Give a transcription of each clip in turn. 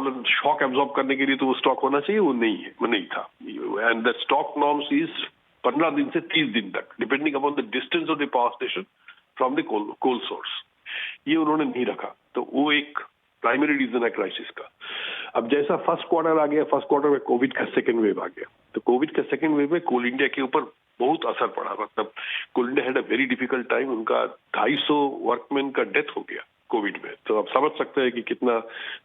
Problem shock absorb करने के लिए तो वो स्टॉक होना चाहिए, वो नहीं है, वो नहीं था। And the stock norms is 15 दिन से 30 दिन तक, depending upon the distance of the power station from the coal source. ये उन्होंने नहीं रखा, तो वो एक प्राइमरी रीजन है क्राइसिस का। अब जैसा फर्स्ट क्वार्टर आ गया, फर्स्ट क्वार्टर में कोविड का सेकेंड वेव आ गया, तो कोविड का सेकेंड वेव में कोल इंडिया के ऊपर बहुत असर पड़ा। मतलब coal India had a very difficult time, उनका 250 वर्कमैन का डेथ हो गया कोविड में। तो आप समझ सकते हैं कि कितना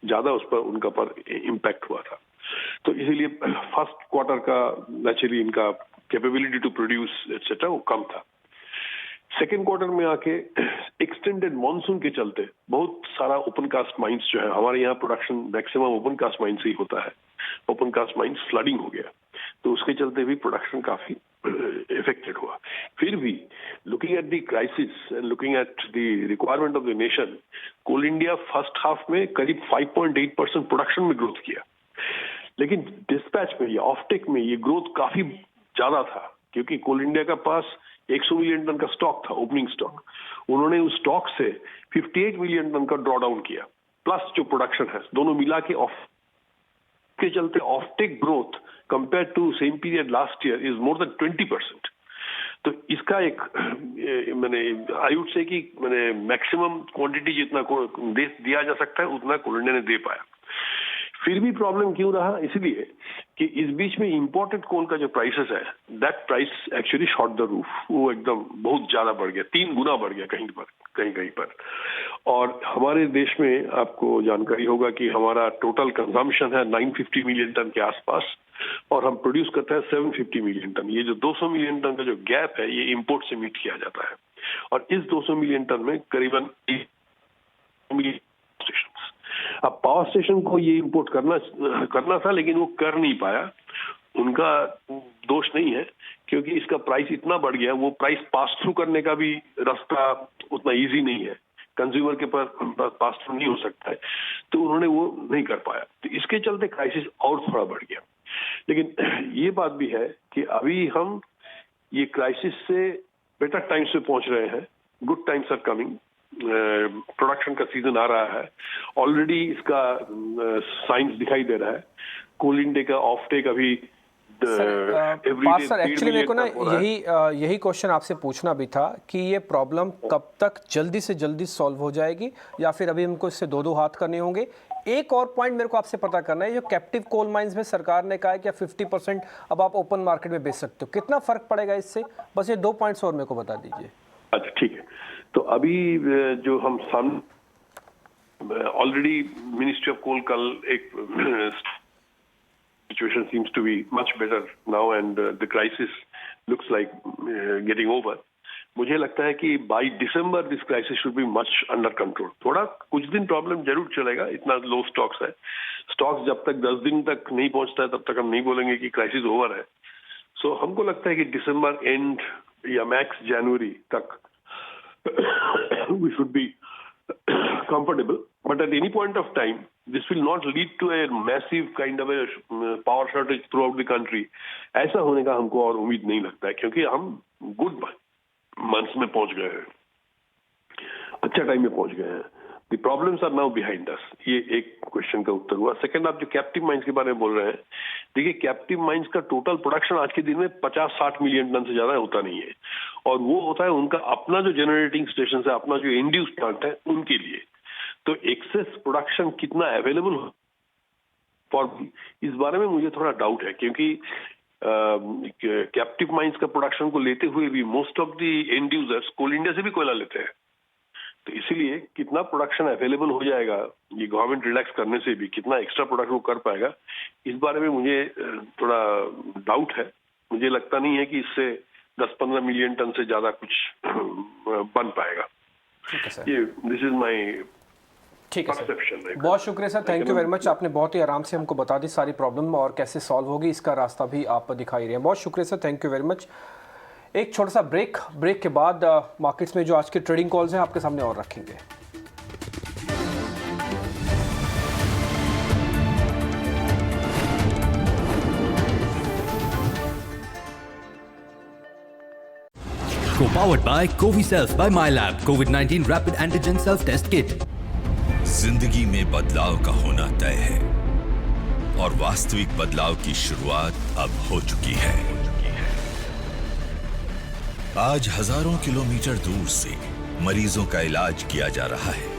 ज्यादा उस पर उनका पर इम्पैक्ट हुआ था। तो इसीलिए फर्स्ट क्वार्टर का नेचुरली इनका कैपेबिलिटी टू प्रोड्यूस एटसेट्रा वो कम था। सेकेंड क्वार्टर में आके एक्सटेंडेड मॉनसून के चलते बहुत सारा ओपन कास्ट माइंस जो है, हमारे यहाँ production maximum open cast mines से ही होता है, ओपन कास्ट माइंस फ्लडिंग हो गया, तो उसके चलते भी प्रोडक्शन काफी इफेक्टेड हुआ। फिर भी looking at the crisis and looking at the requirement of the nation, coal India first half में करीब 5.8% प्रोडक्शन में ग्रोथ किया, लेकिन डिस्पैच में या ऑफटेक में ये ग्रोथ काफी ज्यादा था, क्योंकि कोल इंडिया का पास 100 मिलियन टन का स्टॉक था, ओपनिंग स्टॉक। उन्होंने उस स्टॉक से 58 मिलियन टन का ड्रॉ डाउन किया, प्लस जो प्रोडक्शन है, दोनों मिला के ऑफ के चलते offtake growth compare to same period last year is more than 20%। तो इसका एक मैंने आई वुड से कि मैंने मैक्सिमम क्वांटिटी जितना दिया जा सकता है उतना कोल इंडिया ने दे पाया। फिर भी प्रॉब्लम क्यों रहा? इसलिए कि इस बीच में इंपोर्टेड कोल का जो प्राइसेस है, that price actually shot the roof, वो एकदम बहुत ज्यादा बढ़ गया, 3 गुना बढ़ गया कहीं पर। और हमारे देश में आपको जानकारी होगा कि हमारा टोटल कंजम्पशन है 950 मिलियन टन के आसपास, और हम प्रोड्यूस करते हैं 750 मिलियन टन। ये जो 200 मिलियन टन का जो गैप है, ये इंपोर्ट से मीट किया जाता है, और इस 200 मिलियन टन में करीबन अब पावर स्टेशन को ये इंपोर्ट करना था, लेकिन वो कर नहीं पाया। उनका दोष नहीं है, क्योंकि इसका प्राइस इतना बढ़ गया, वो प्राइस पास थ्रू करने का भी रास्ता उतना इजी नहीं है, कंज्यूमर के पास थ्रू नहीं हो सकता है, तो उन्होंने वो नहीं कर पाया। तो इसके चलते क्राइसिस और थोड़ा बढ़ गया। लेकिन ये बात भी है कि अभी हम ये क्राइसिस से बेटर टाइम्स पे पहुंच रहे हैं, good times are coming, production का सीजन आ रहा है, ऑलरेडी इसका साइंस दिखाई दे रहा है। कोल इंडिया का ऑफ टेक अभी सर एक्चुअली मेरे को ना यही क्वेश्चन आपसे पूछना भी था कि ये प्रॉब्लम कब तक जल्दी से जल्दी सॉल्व हो जाएगी, या फिर अभी हमको इससे दो हाथ करने होंगे। एक और पॉइंट मेरे को आपसे पता करना है, जो कैप्टिव कोल माइंस में सरकार ने कहा है कि 50% अब आप ओपन मार्केट में बेच सकते हो, कितना फर्क पड़ेगा इससे? बस ये 2 पॉइंट्स और मेरे को बता दीजिए। अच्छा ठीक है, तो अभी जो हम सामने ऑलरेडी मिनिस्ट्री ऑफ कोल कल एक situation seems to be much better now and the crisis looks like getting over. मुझे लगता है कि by December this crisis should be much under control. थोड़ा कुछ दिन प्रॉब्लम जरूर चलेगा, इतना लो स्टॉक्स है। स्टॉक्स जब तक 10 दिन तक नहीं पहुंचता है तब तक हम नहीं बोलेंगे कि क्राइसिस ओवर है। सो हमको लगता है कि दिसंबर एंड या मैक्स जनवरी तक we should be comfortable, but at any point of time this will not lead to a massive kind of a power shortage throughout the country. ऐसा होने का हमको और उम्मीद नहीं लगता है, क्योंकि हम गुड मंथ्स में पहुंच गए हैं, अच्छा टाइम में पहुंच गए हैं। The problems are now behind us. ये एक क्वेश्चन का उत्तर हुआ। सेकंड, आप जो कैप्टिव माइंस के बारे में बोल रहे हैं, देखिए कैप्टिव माइंस का टोटल प्रोडक्शन आज के दिन में 50-60 मिलियन टन से ज्यादा होता नहीं है, और वो होता है उनका अपना जो जनरेटिंग स्टेशन है, अपना जो इंड्यूस प्लांट है उनके लिए। तो एक्सेस प्रोडक्शन कितना अवेलेबल हो फॉर, इस बारे में मुझे थोड़ा डाउट है, क्योंकि कैप्टिव माइंस का प्रोडक्शन को लेते हुए भी most of the end users coal India से भी कोयला लेते हैं। तो इसीलिए कितना प्रोडक्शन अवेलेबल हो जाएगा, ये गवर्नमेंट रिलैक्स करने से भी कितना एक्स्ट्रा प्रोडक्ट वो कर पाएगा, इस बारे में मुझे थोड़ा डाउट है। मुझे लगता नहीं है कि इससे 10-15 मिलियन टन से ज्यादा कुछ बन पाएगा। ये दिस इज माय ठीक है सर, बहुत शुक्रिया sir, thank you very much. आपने बहुत ही आराम से हमको बता दी सारी प्रॉब्लम और कैसे सॉल्व होगी, इसका रास्ता भी आप दिखाई रहे हैं। बहुत शुक्रिया sir, thank you very much. एक छोटा सा ब्रेक के बाद मार्केट्स में जो आज के ट्रेडिंग कॉल्स हैं आपके सामने और रखेंगे। Co-powered by Coviself by MyLab COVID-19 Rapid Antigen Self Test Kit। जिंदगी में बदलाव का होना तय है, और वास्तविक बदलाव की शुरुआत अब हो चुकी है। आज हजारों किलोमीटर दूर से मरीजों का इलाज किया जा रहा है।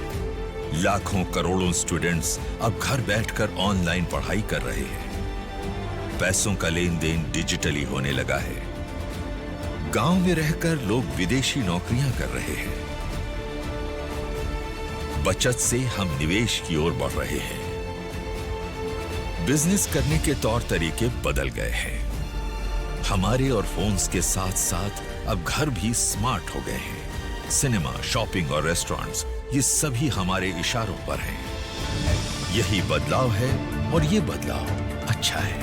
लाखों करोड़ों स्टूडेंट्स अब घर बैठकर ऑनलाइन पढ़ाई कर रहे हैं। पैसों का लेन देन डिजिटली होने लगा है। गांव में रहकर लोग विदेशी नौकरियां कर रहे हैं। बचत से हम निवेश की ओर बढ़ रहे हैं। बिजनेस करने के तौर तरीके बदल गए हैं। हमारे और फोन्स के साथ साथ अब घर भी स्मार्ट हो गए हैं। सिनेमा, शॉपिंग और रेस्टोरेंट्स, ये सभी हमारे इशारों पर हैं। यही बदलाव है और ये बदलाव अच्छा है।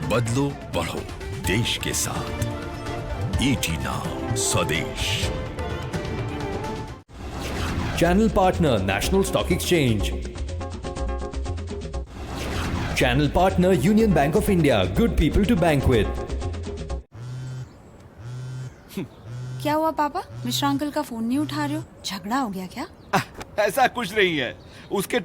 बदलो, बढ़ो देश के साथ। ईटी नाउ, स्वदेश। Channel partner National Stock Exchange. Channel partner Union Bank of India. Good people to bank with. क्या हुआ पापा? मिश्रा अंकल का फोन नहीं उठा रहे हो? झगड़ा हो गया क्या? ऐसा कुछ नहीं है। उसके